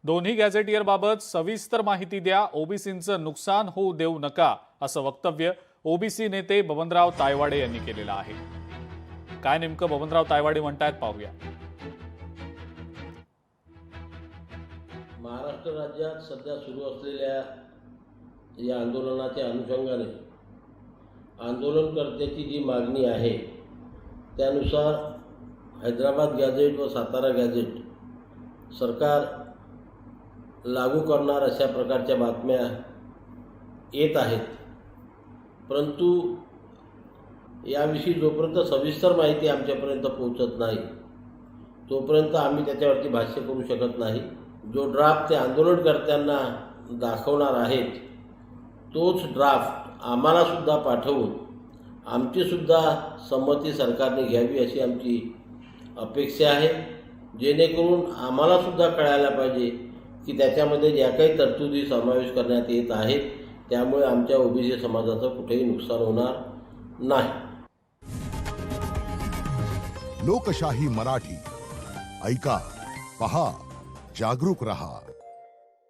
दोन्ही गॅझेटियरबाबत सविस्तर माहिती द्या, ओबीसींचं नुकसान होऊ देऊ नका, असं वक्तव्य ओबीसी नेते बबनराव तायवाडे यांनी केलेलं आहे। काय नेमकं बबनराव तायवाडे म्हणतायत पाहूया। महाराष्ट्र राज्यात सध्या सुरू असलेल्या या आंदोलनाच्या अनुषंगाने आंदोलनकर्त्याची जी मागणी आहे त्यानुसार हैदराबाद गॅझेट व सातारा गॅझेट सरकार लागू करणार अशा प्रकारच्या बातम्या येत आहेत, परंतु याविषयी जोपर्यंत सविस्तर माहिती आमच्यापर्यंत पोहोचत नाही तोपर्यंत आम्ही त्याच्यावरती भाष्य करू शकत नाही। जो ड्राफ्ट ते आंदोलनकर्त्यांना दाखवणार आहेत तोच ड्राफ्ट आम्हाला सुद्धा पाठवून आमची सुद्धा संमती सरकारने घ्यावी अशी आमची अपेक्षा आहे, जेणेकरून आम्हाला सुद्धा कळायला पाहिजे की त्याच्यामध्ये ज्या काही तरतुदी समावेश करण्यात येत आहेत त्यामुळे आमच्या ओबीसी समाजाचं कुठेही नुकसान होणार नाही। लोकशाही मराठी ऐका, पहा, जागरूक रहा।